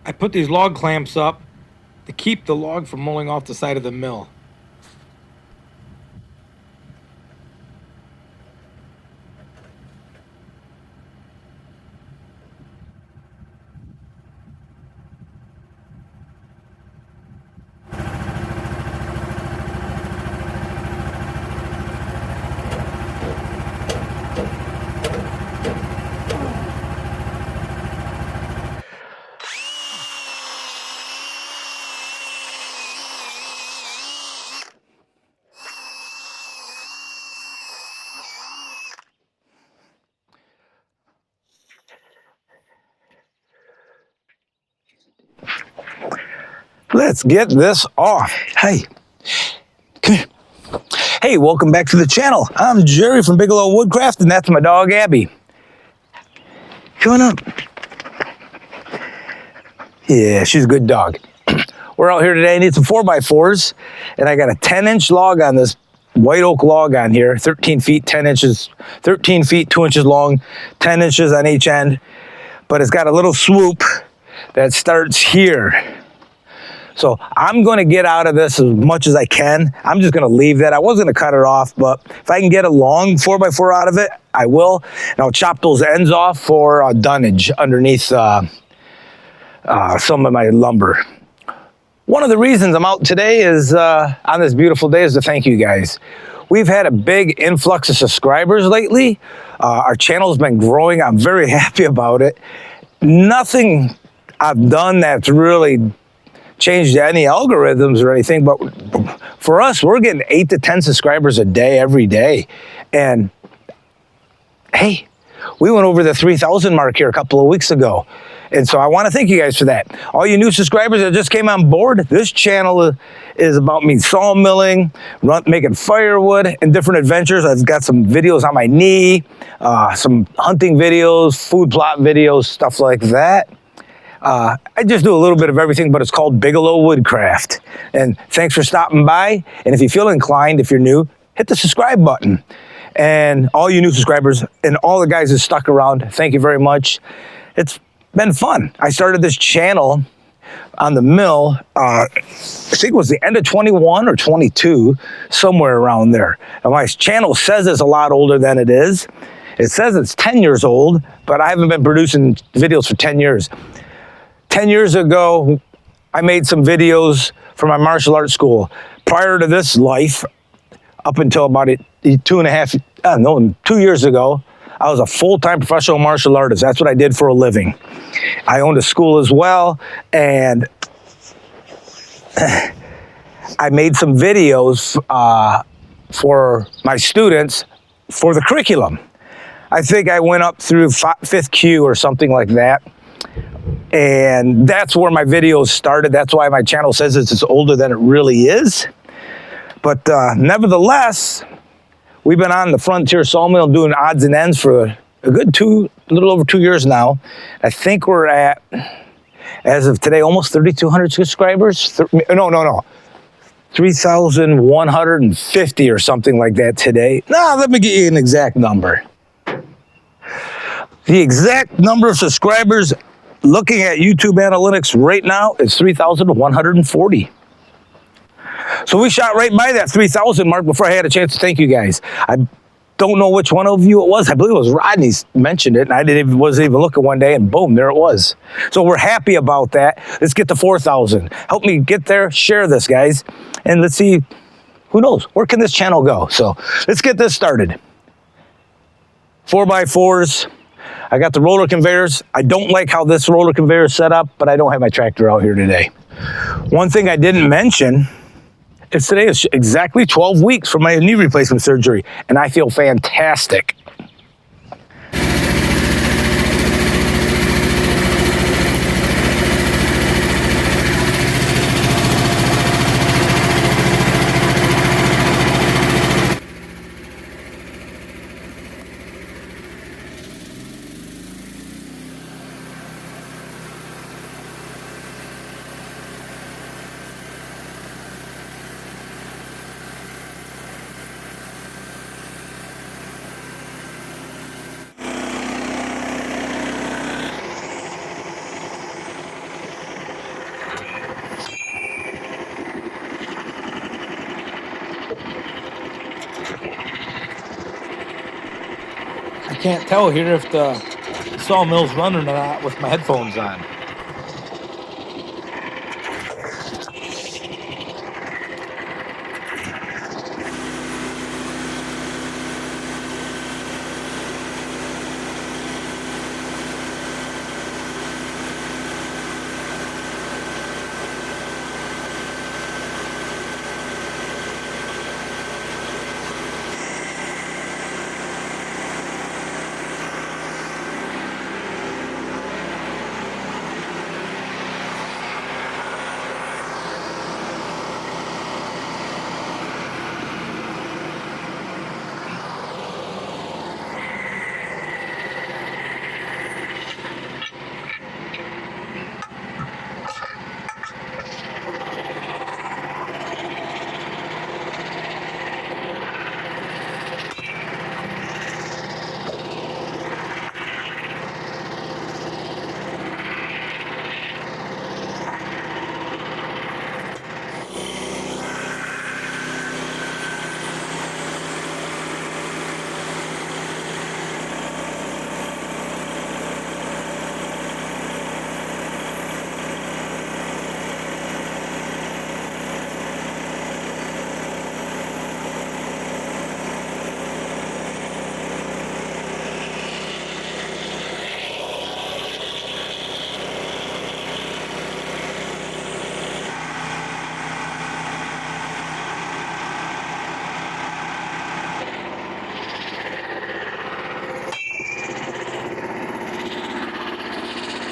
I put these log clamps up to keep the log from rolling off the side of the mill. Let's get this off. Hey, come here. Hey, welcome back to the channel. I'm Jerry from Bigelow Woodcraft, and that's my dog, Abby. Come on up. Yeah, she's a good dog. We're out here today. I need some 4x4s, and I got a 10-inch log on this white oak log on here, 13 feet, 10 inches, 13 feet, 2 inches long, 10 inches on each end, but it's got a little swoop that starts here. So I'm going to get out of this as much as I can. I'm just going to leave that. I was going to cut it off, but if I can get a long 4x4 out of it, I will. And I'll chop those ends off for dunnage underneath some of my lumber. One of the reasons I'm out today is on this beautiful day is to thank you guys. We've had a big influx of subscribers lately. Our channel's been growing. I'm very happy about it. Nothing I've done that's really changed any algorithms or anything, but for us, we're getting 8 to 10 subscribers a day, every day. And hey, we went over the 3,000 mark here a couple of weeks ago. And so I want to thank you guys for that. All you new subscribers that just came on board, this channel is about me sawmilling, making firewood, and different adventures. I've got some videos on my knee, some hunting videos, food plot videos, stuff like that. I just do a little bit of everything, but it's called Bigelow Woodcraft. And thanks for stopping by. And if you feel inclined, if you're new, hit the subscribe button. And all you new subscribers and all the guys that stuck around, thank you very much. It's been fun. I started this channel on the mill, I think it was the end of 21 or 22, somewhere around there. And my channel says it's a lot older than it is. It says it's 10 years old, but I haven't been producing videos for 10 years. 10 years ago, I made some videos for my martial arts school. Prior to this life, up until about 2 years ago, I was a full-time professional martial artist. That's what I did for a living. I owned a school as well, and I made some videos for my students for the curriculum. I think I went up through 5th Q or something like that. And that's where my videos started. That's why my channel says it's older than it really is. But nevertheless, we've been on the Frontier Sawmill doing odds and ends for a good a little over 2 years now. I think we're at, as of today, almost 3,200 subscribers. No. 3,150 or something like that today. No, let me get you an exact number. The exact number of subscribers looking at YouTube analytics right now is 3,140. So we shot right by that 3,000 mark before I had a chance to thank you guys. I don't know which one of you it was. I believe it was Rodney mentioned it, and I wasn't even looking one day, and boom, there it was. So we're happy about that. Let's get to 4,000. Help me get there. Share this, guys, and let's see. Who knows? Where can this channel go? So let's get this started. 4x4s. I got the roller conveyors. I don't like how this roller conveyor is set up, but I don't have my tractor out here today. One thing I didn't mention is today is exactly 12 weeks from my knee replacement surgery, and I feel fantastic. I can't tell here if the sawmill's running or not with my headphones on.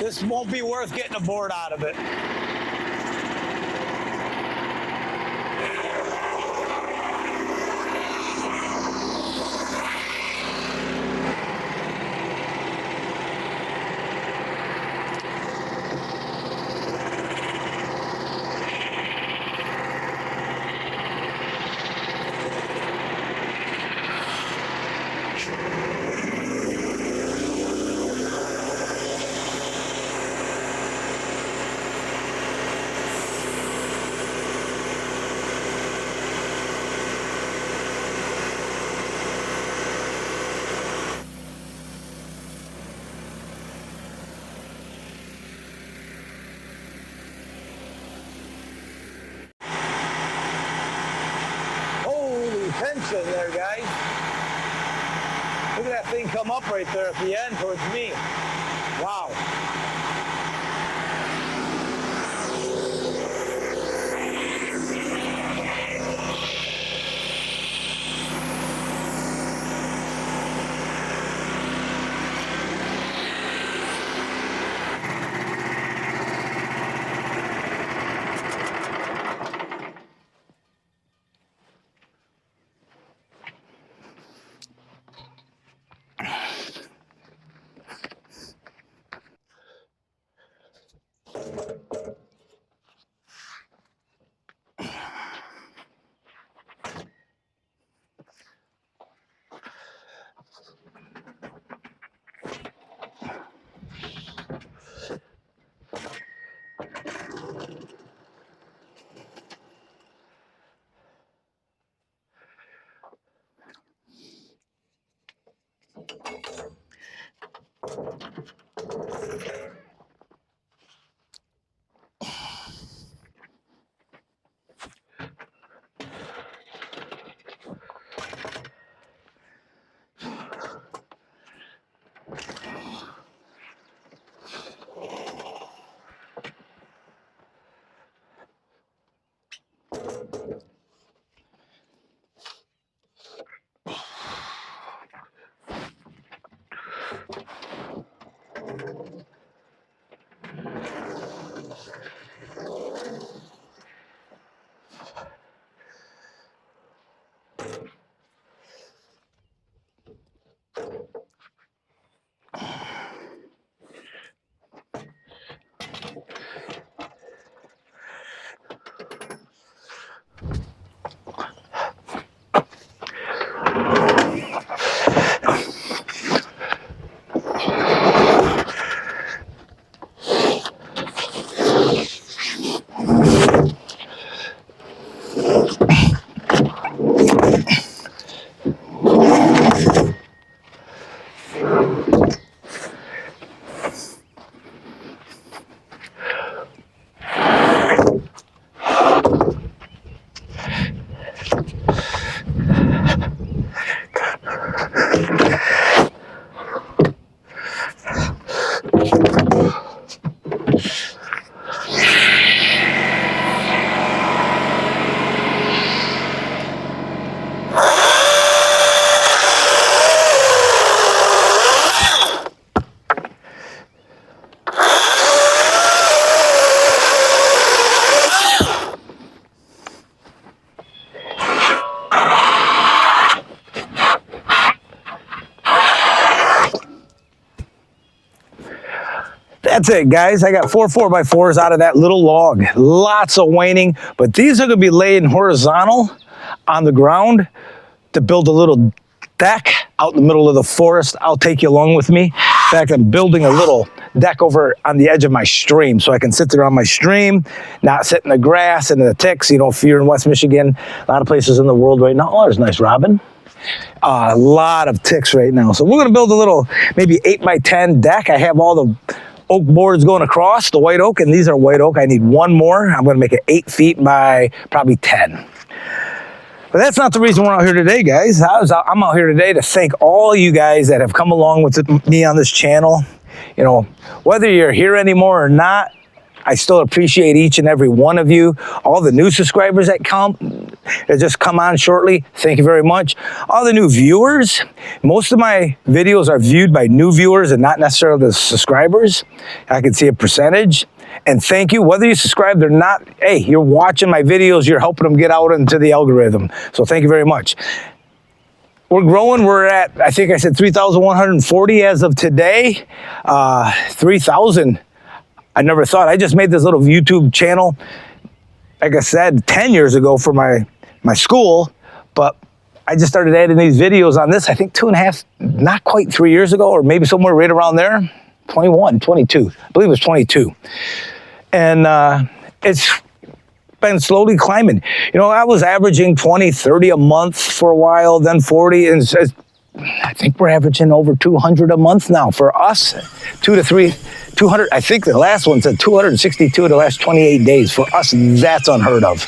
This won't be worth getting a board out of it. Tension there, guys. Look at that thing come up right there at the end towards me. Wow. that's it, guys. I got 4 4x4s out of that little log. Lots of waning, but these are gonna be laying horizontal on the ground to build a little deck out in the middle of the forest. I'll take you along with me. In fact, I'm building a little deck over on the edge of my stream so I can sit there on my stream, not sit in the grass and the ticks. You know, if you're in West Michigan, a lot of places in the world right now. Oh, there's nice robin. A lot of ticks right now. So we're gonna build a little, maybe 8x10 deck. I have all the oak boards going across, the white oak, and these are white oak. I need one more. I'm gonna make it 8 feet by probably 10. But that's not the reason we're out here today, guys. I'm out here today to thank all you guys that have come along with me on this channel. You know, whether you're here anymore or not, I still appreciate each and every one of you. All the new subscribers that just come on shortly, thank you very much. All the new viewers, most of my videos are viewed by new viewers and not necessarily the subscribers. I can see a percentage. And thank you, whether you subscribed or not, hey, you're watching my videos, you're helping them get out into the algorithm. So thank you very much. We're growing, we're at, I think I said 3,140 as of today. 3,000, I never thought. I just made this little YouTube channel, like I said, 10 years ago for my school, but I just started adding these videos on this, I think 2.5, not quite 3 years ago, or maybe somewhere right around there. 21, 22, I believe it was 22. And it's been slowly climbing. You know, I was averaging 20, 30 a month for a while, then 40, and I think we're averaging over 200 a month now for us. 2 to 3, 200, I think the last one said 262 the last 28 days. For us, that's unheard of.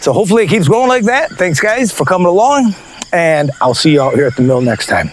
So hopefully it keeps going like that. Thanks guys for coming along, and I'll see you out here at the mill next time.